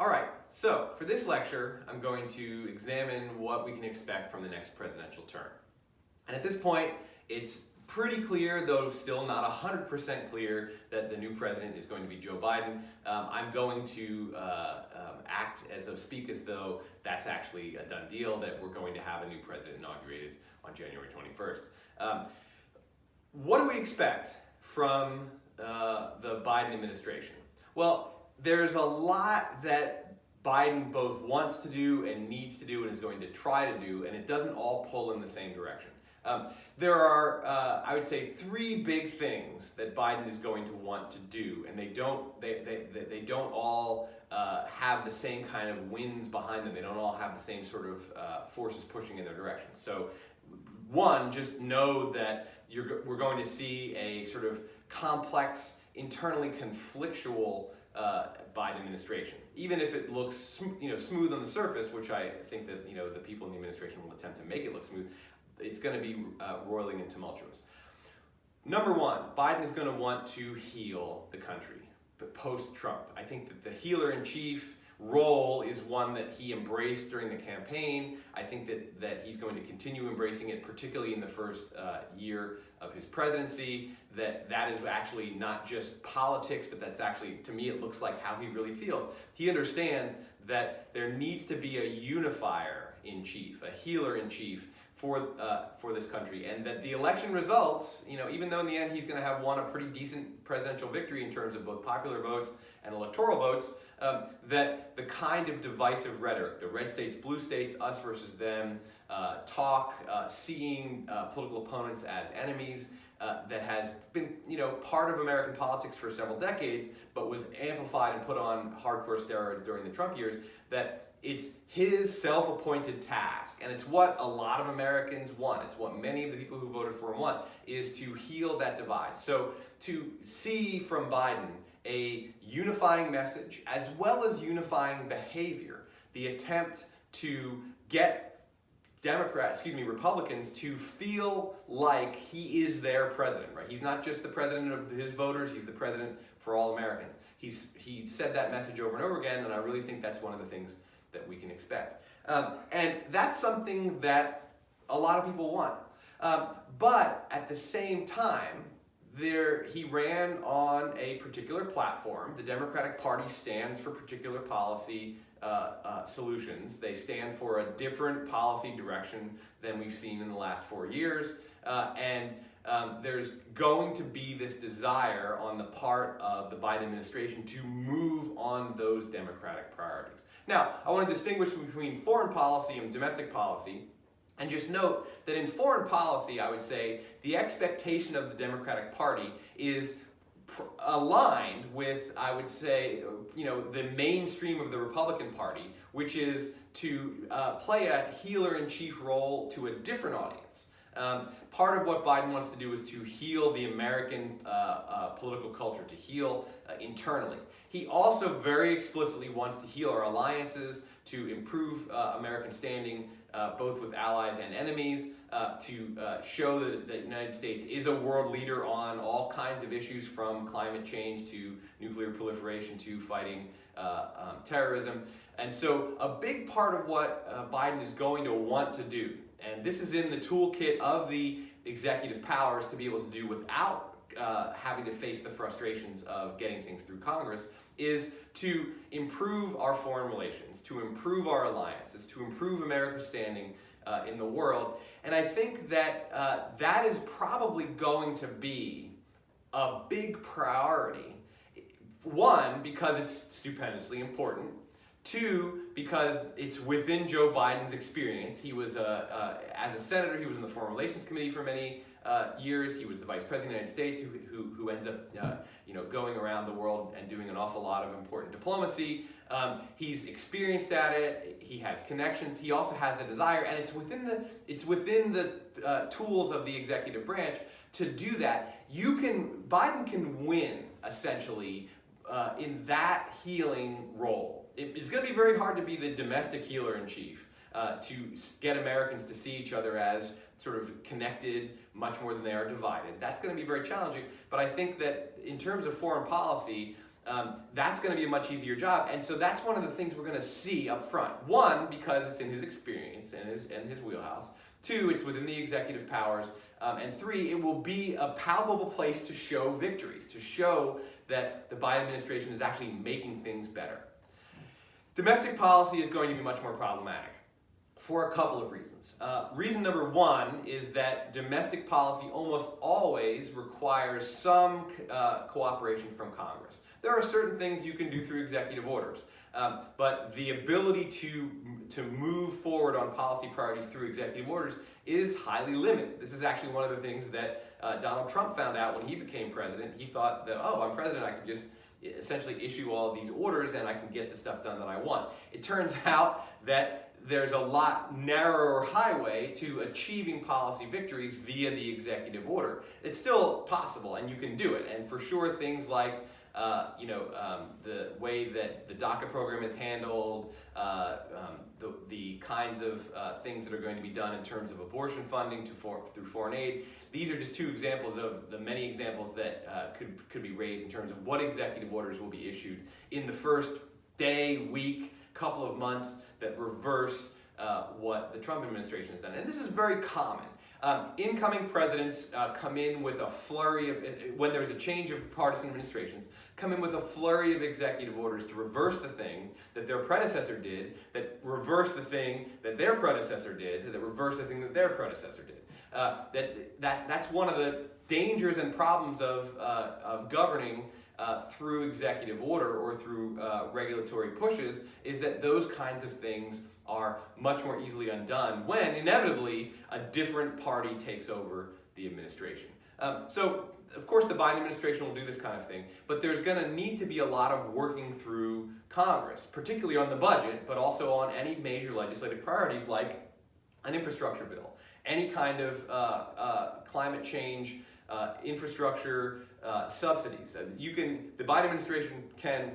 All right, so for this lecture, I'm going to examine what we can expect from the next presidential term. And at this point, it's pretty clear, though still not 100% clear, that the new president is going to be Joe Biden. I'm going to speak as though that's actually a done deal, that we're going to have a new president inaugurated on January 21st. What do we expect from the Biden administration? Well, there's a lot that Biden both wants to do and needs to do and is going to try to do, and it doesn't all pull in the same direction. There are, I would say, three big things that Biden is going to want to do, and they don't all have the same kind of winds behind them. They don't all have the same sort of forces pushing in their direction. So, one, just know that we're going to see a sort of complex, internally conflictual Biden administration. Even if it looks smooth on the surface, which I think that the people in the administration will attempt to make it look smooth, it's going to be roiling and tumultuous. Number one, Biden is going to want to heal the country, but post-Trump. I think that the healer-in-chief role is one that he embraced during the campaign. I think that he's going to continue embracing it, particularly in the first year of his presidency, that is actually not just politics, but that's actually, to me, it looks like how he really feels. He understands that there needs to be a unifier-in-chief, a healer-in-chief, for this country, and that the election results, even though in the end he's going to have won a pretty decent presidential victory in terms of both popular votes and electoral votes, that the kind of divisive rhetoric, the red states, blue states, us versus them, seeing political opponents as enemies, that has been, part of American politics for several decades, but was amplified and put on hardcore steroids during the Trump years, that it's his self-appointed task, and it's what a lot of Americans want. It's what many of the people who voted for him want, is to heal that divide. So to see from Biden a unifying message as well as unifying behavior, the attempt to get Republicans to feel like he is their president, right? He's not just the president of his voters, he's the president for all Americans. He said that message over and over again, and I really think that's one of the things that we can expect. And that's something that a lot of people want. But at the same time, he ran on a particular platform. The Democratic Party stands for particular policy solutions. They stand for a different policy direction than we've seen in the last 4 years. And there's going to be this desire on the part of the Biden administration to move on those democratic priorities. Now, I want to distinguish between foreign policy and domestic policy, and just note that in foreign policy, I would say, the expectation of the Democratic Party is aligned with, I would say, the mainstream of the Republican Party, which is to play a healer-in-chief role to a different audience. Part of what Biden wants to do is to heal the American political culture, to heal internally. He also very explicitly wants to heal our alliances, to improve American standing both with allies and enemies, to show that the United States is a world leader on all kinds of issues, from climate change to nuclear proliferation to fighting terrorism. And so a big part of what Biden is going to want to do, and this is in the toolkit of the executive powers to be able to do without having to face the frustrations of getting things through Congress, is to improve our foreign relations, to improve our alliances, to improve America's standing in the world. And I think that that is probably going to be a big priority. One, because it's stupendously important. Two, because it's within Joe Biden's experience. He was, as a senator, he was in the Foreign Relations Committee for many years. He was the Vice President of the United States, who ends up, going around the world and doing an awful lot of important diplomacy. He's experienced at it. He has connections. He also has the desire, and it's within the tools of the executive branch to do that. Biden can win essentially in that healing role. It's going to be very hard to be the domestic healer-in-chief, to get Americans to see each other as sort of connected much more than they are divided. That's going to be very challenging, but I think that in terms of foreign policy, that's going to be a much easier job. And so that's one of the things we're going to see up front. One, because it's in his experience and his wheelhouse. Two, it's within the executive powers. And three, it will be a palpable place to show victories, to show that the Biden administration is actually making things better. Domestic policy is going to be much more problematic for a couple of reasons. Reason number one is that domestic policy almost always requires some cooperation from Congress. There are certain things you can do through executive orders, but the ability to move forward on policy priorities through executive orders is highly limited. This is actually one of the things that Donald Trump found out when he became president. He thought that, oh, I'm president, I can just essentially issue all of these orders and I can get the stuff done that I want. It turns out that there's a lot narrower highway to achieving policy victories via the executive order. It's still possible and you can do it. And for sure, things like the way that the DACA program is handled, the kinds of things that are going to be done in terms of abortion funding through foreign aid. These are just two examples of the many examples that could be raised in terms of what executive orders will be issued in the first day, week, couple of months that reverse what the Trump administration has done. And this is very common. Incoming presidents come in with a flurry of, when there's a change of partisan administrations, come in with a flurry of executive orders to reverse the thing that their predecessor did, that reverse the thing that their predecessor did, that reverse the thing that their predecessor did. That's one of the dangers and problems of governing through executive order or through regulatory pushes, is that those kinds of things are much more easily undone when inevitably a different party takes over the administration. So of course the Biden administration will do this kind of thing, but there's going to need to be a lot of working through Congress, particularly on the budget, but also on any major legislative priorities like an infrastructure bill, any kind of climate change, infrastructure subsidies. The Biden administration can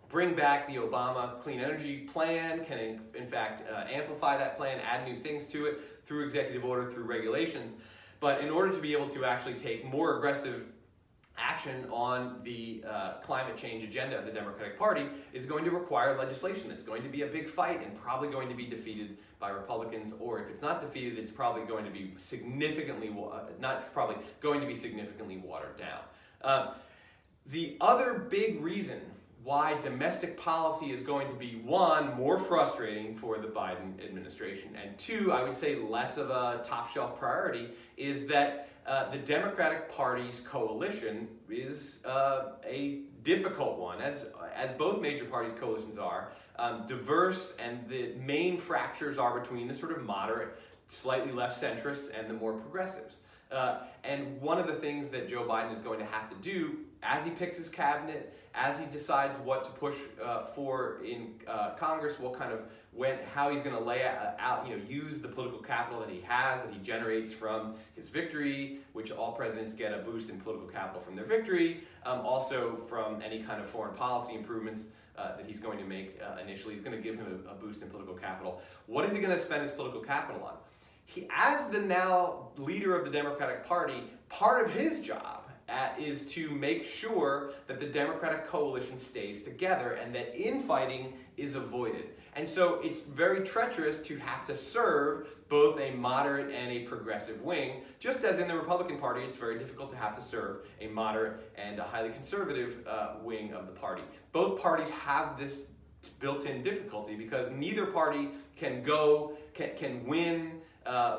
bring back the Obama clean energy plan, can in fact amplify that plan, add new things to it through executive order, through regulations. But in order to be able to actually take more aggressive action on the climate change agenda of the Democratic Party is going to require legislation. It's going to be a big fight and probably going to be defeated by Republicans, or if it's not defeated, it's probably going to be significantly watered down. The other big reason why domestic policy is going to be, one, more frustrating for the Biden administration, and two, I would say less of a top shelf priority, is that the Democratic Party's coalition is a difficult one, as both major parties' coalitions are, diverse, and the main fractures are between the sort of moderate, slightly left centrists and the more progressives. And one of the things that Joe Biden is going to have to do as he picks his cabinet, as he decides what to push for in Congress, how he's going to lay out, use the political capital that he has, that he generates from his victory, which all presidents get a boost in political capital from their victory, also from any kind of foreign policy improvements that he's going to make initially. He's going to give him a boost in political capital. What is he going to spend his political capital on? As the now leader of the Democratic Party, part of his job is to make sure that the Democratic coalition stays together and that infighting is avoided. And so it's very treacherous to have to serve both a moderate and a progressive wing, just as in the Republican Party, it's very difficult to have to serve a moderate and a highly conservative wing of the party. Both parties have this built-in difficulty because neither party can win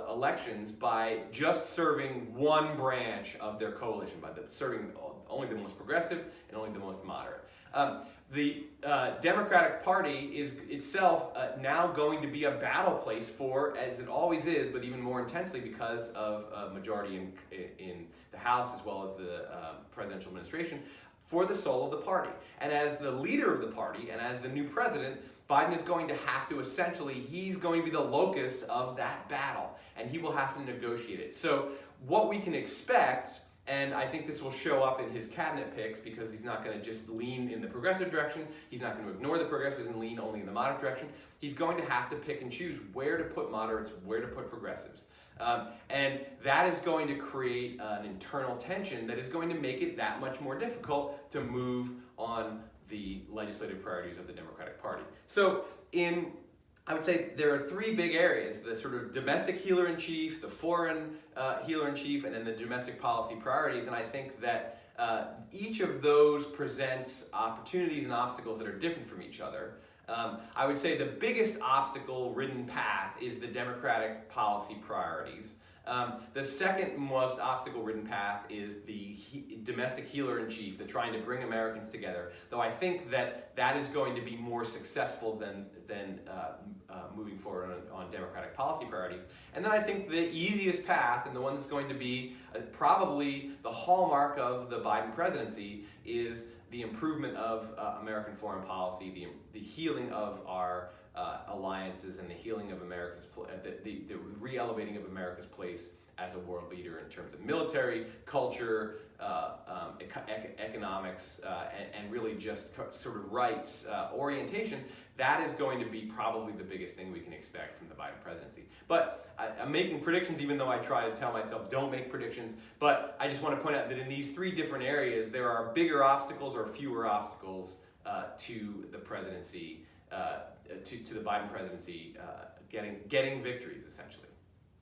elections by just serving one branch of their coalition, by serving only the most progressive and only the most moderate. The Democratic Party is itself now going to be a battle place for, as it always is, but even more intensely because of a majority in the House as well as the presidential administration, for the soul of the party. And as the leader of the party and as the new president, Biden is going to have to he's going to be the locus of that battle, and he will have to negotiate it. So what we can expect, and I think this will show up in his cabinet picks because he's not going to just lean in the progressive direction, he's not going to ignore the progressives and lean only in the moderate direction. He's going to have to pick and choose where to put moderates, where to put progressives. And that is going to create an internal tension that is going to make it that much more difficult to move on the legislative priorities of the Democratic Party. So I would say there are three big areas: the sort of domestic healer-in-chief, the foreign healer-in-chief, and then the domestic policy priorities. And I think that each of those presents opportunities and obstacles that are different from each other. I would say the biggest obstacle-ridden path is the Democratic policy priorities. The second most obstacle-ridden path is the domestic healer-in-chief, the trying to bring Americans together, though I think that that is going to be more successful than moving forward on Democratic policy priorities. And then I think the easiest path, and the one that's going to be probably the hallmark of the Biden presidency, is the improvement of American foreign policy, the healing of our alliances, and the healing of America's, the re-elevating of America's place as a world leader in terms of military, culture, economics, and really just sort of rights orientation. That is going to be probably the biggest thing we can expect from the Biden presidency. But I'm making predictions, even though I try to tell myself don't make predictions. But I just want to point out that in these three different areas, there are bigger obstacles or fewer obstacles to the presidency, to the Biden presidency getting victories, essentially.